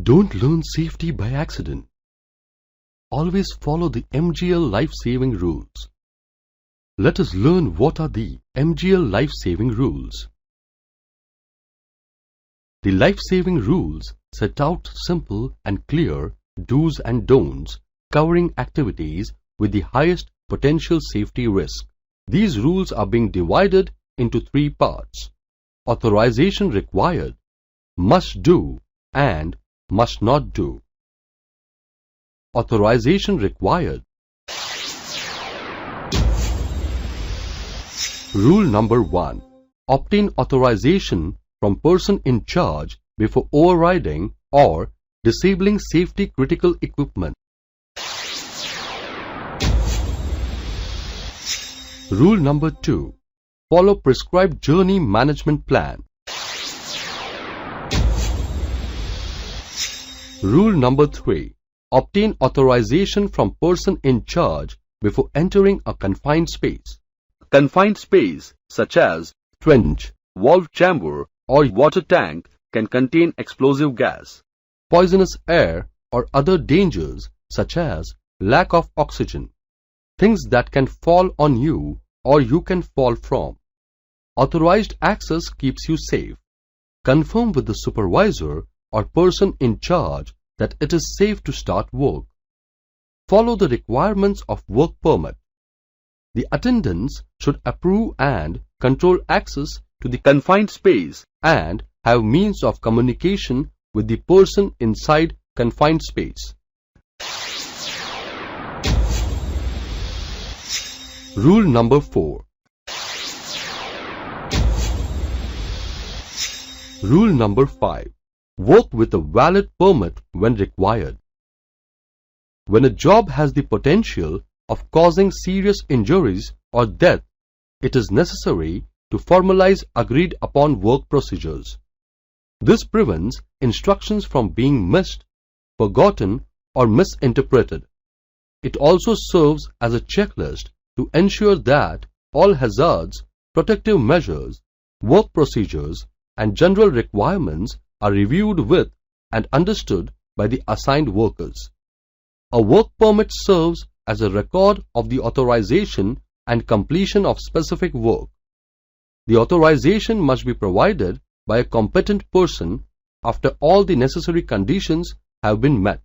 Don't learn safety by accident. Always follow the MGL life-saving rules. Let us learn what are the MGL life-saving rules. The life-saving rules set out simple and clear do's and don'ts covering activities with the highest potential safety risk. These rules are being divided into 3 parts: authorization required, must do, and must not do. Authorization required. Rule number 1. Obtain authorization from person in charge before overriding or disabling safety critical equipment. Rule number 2. Follow prescribed journey management plan. Rule number 3. Obtain authorization from person in charge before entering a confined space. Confined space such as trench, valve chamber or water tank can contain explosive gas, poisonous air or other dangers such as lack of oxygen, things that can fall on you or you can fall from. Authorized access keeps you safe. Confirm with the supervisor or person in charge that it is safe to start work. Follow the requirements of work permit. The attendants should approve and control access to the confined space and have means of communication with the person inside confined space. Rule number 4. Rule number 5. Work with a valid permit when required. When a job has the potential of causing serious injuries or death, it is necessary to formalize agreed upon work procedures. This prevents instructions from being missed, forgotten, or misinterpreted. It also serves as a checklist to ensure that all hazards, protective measures, work procedures, and general requirements are reviewed with and understood by the assigned workers. A work permit serves as a record of the authorization and completion of specific work. The authorization must be provided by a competent person after all the necessary conditions have been met.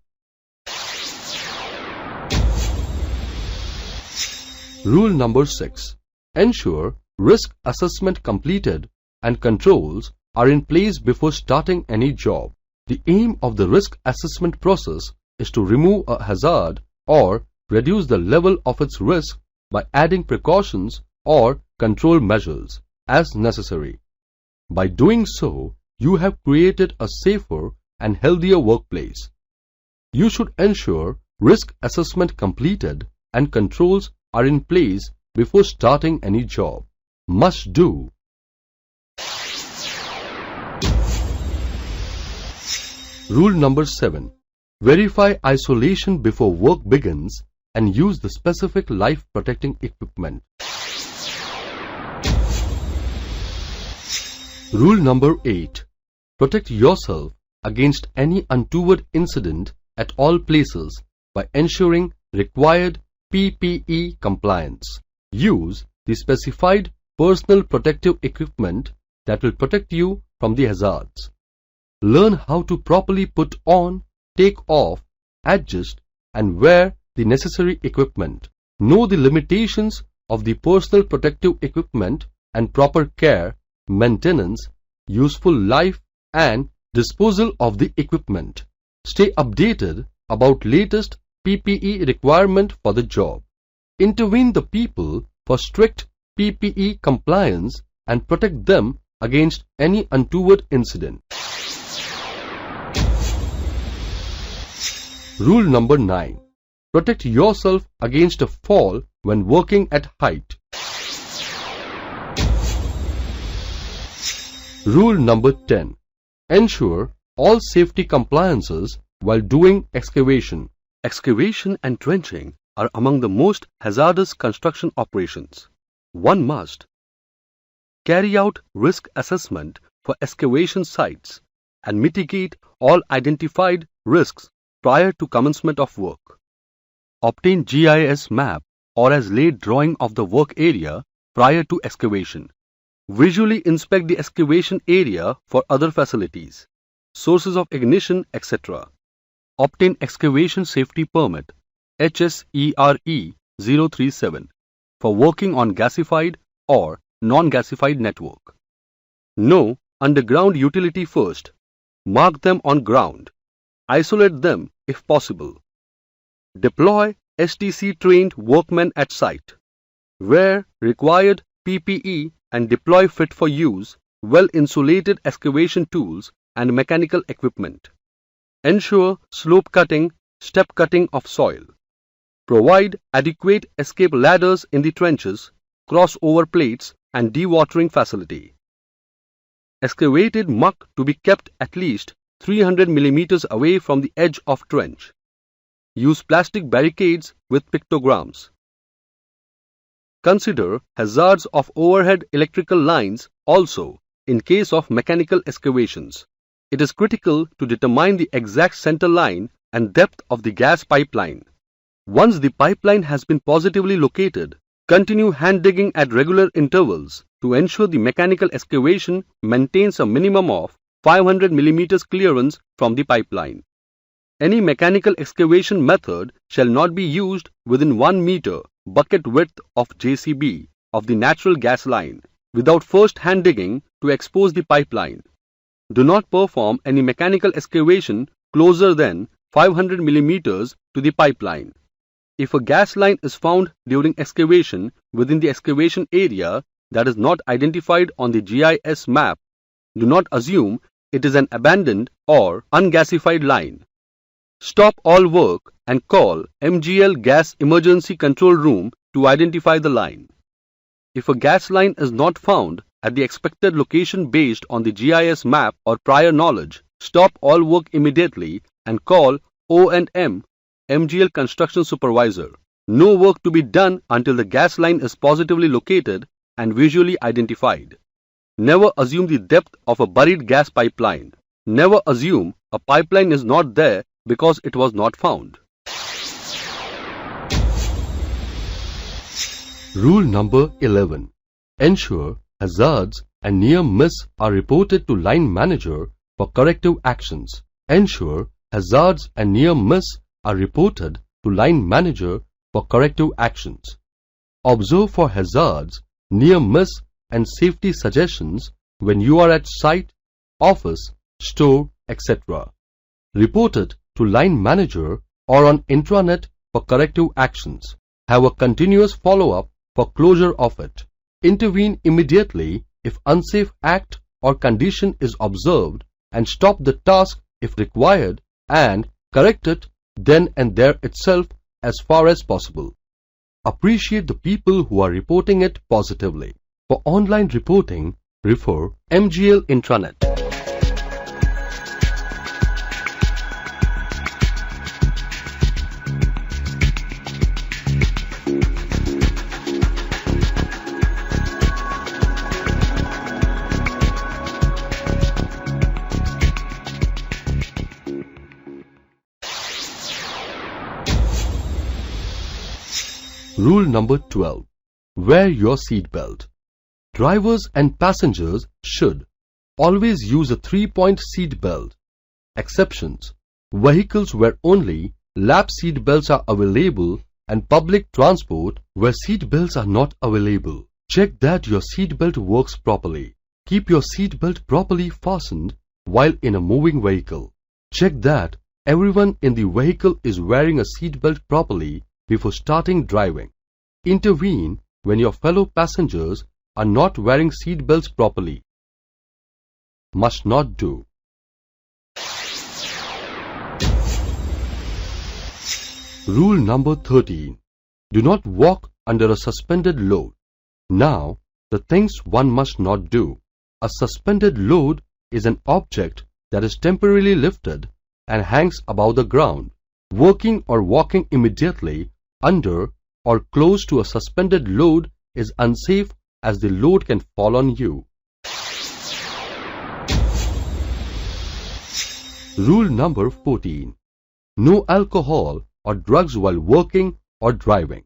Rule number 6. Ensure risk assessment completed and controls are in place before starting any job. The aim of the risk assessment process is to remove a hazard or reduce the level of its risk by adding precautions or control measures as necessary. By doing so, you have created a safer and healthier workplace. You should ensure risk assessment completed and controls are in place before starting any job. Must do. Rule number 7. Verify isolation before work begins and use the specific life-protecting equipment. Rule number 8. Protect yourself against any untoward incident at all places by ensuring required PPE compliance. Use the specified personal protective equipment that will protect you from the hazards. Learn how to properly put on, take off, adjust, and wear the necessary equipment. Know the limitations of the personal protective equipment and proper care, maintenance, useful life, and disposal of the equipment. Stay updated about latest PPE requirement for the job. Intervene the people for strict PPE compliance and protect them against any untoward incident. Rule number 9. Protect yourself against a fall when working at height. Rule number 10. Ensure all safety compliances while doing excavation. Excavation and trenching are among the most hazardous construction operations. One must carry out risk assessment for excavation sites and mitigate all identified risks prior to commencement of work. Obtain GIS map or as laid drawing of the work area prior to excavation. Visually inspect the excavation area for other facilities, sources of ignition, etc. Obtain excavation safety permit HSERE 037 for working on gasified or non-gasified network. Know underground utility first. Mark them on ground. Isolate them if possible. Deploy STC-trained workmen at site. Wear required PPE and deploy fit-for-use, well-insulated excavation tools and mechanical equipment. Ensure slope cutting, step cutting of soil. Provide adequate escape ladders in the trenches, crossover plates and dewatering facility. Excavated muck to be kept at least 300 mm away from the edge of trench. Use plastic barricades with pictograms. Consider hazards of overhead electrical lines also in case of mechanical excavations. It is critical to determine the exact center line and depth of the gas pipeline. Once the pipeline has been positively located, continue hand digging at regular intervals to ensure the mechanical excavation maintains a minimum of 500 mm clearance from the pipeline. Any mechanical excavation method shall not be used within 1 meter bucket width of JCB of the natural gas line without first hand digging to expose the pipeline. Do not perform any mechanical excavation closer than 500 mm to the pipeline. If a gas line is found during excavation within the excavation area that is not identified on the GIS map, do not assume it is an abandoned or ungasified line. Stop all work and call MGL Gas Emergency Control Room to identify the line. If a gas line is not found at the expected location based on the GIS map or prior knowledge, stop all work immediately and call O&M MGL Construction Supervisor. No work to be done until the gas line is positively located and visually identified. Never assume the depth of a buried gas pipeline. Never assume a pipeline is not there because it was not found. Rule number 11. Ensure hazards and near miss are reported to line manager for corrective actions. Ensure hazards and near miss are reported to line manager for corrective actions. Observe for hazards, near miss and safety suggestions when you are at site, office, store, etc. Report it to line manager or on intranet for corrective actions. Have a continuous follow-up for closure of it. Intervene immediately if unsafe act or condition is observed and stop the task if required and correct it then and there itself as far as possible. Appreciate the people who are reporting it positively. For online reporting, refer MGL Intranet. Rule number 12. Wear your seat belt. Drivers and passengers should always use a 3-point seat belt. Exceptions: vehicles where only lap seat belts are available and public transport where seat belts are not available. Check that your seat belt works properly. Keep your seat belt properly fastened while in a moving vehicle. Check that everyone in the vehicle is wearing a seat belt properly before starting driving. Intervene when your fellow passengers are not wearing seat belts properly. Must not do. Rule number 13. Do not walk under a suspended load. Now, the things one must not do. A suspended load is an object that is temporarily lifted and hangs above the ground. Working or walking immediately under or close to a suspended load is unsafe as the load can fall on you. Rule number 14. No alcohol or drugs while working or driving.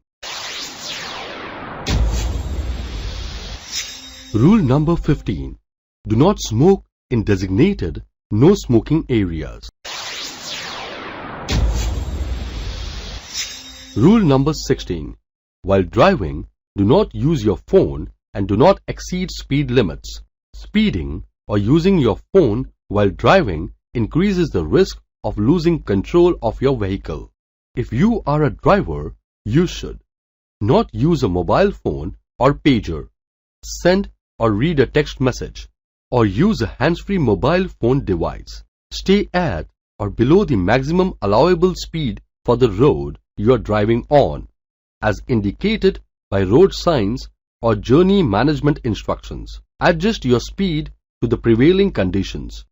Rule number 15. Do not smoke in designated no smoking areas. Rule number 16. While driving, do not use your phone and do not exceed speed limits. Speeding or using your phone while driving increases the risk of losing control of your vehicle. If you are a driver, you should not use a mobile phone or pager, send or read a text message, or use a hands-free mobile phone device. Stay at or below the maximum allowable speed for the road you are driving on, as indicated by road signs or journey management instructions. Adjust your speed to the prevailing conditions.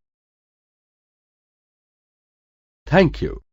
Thank you.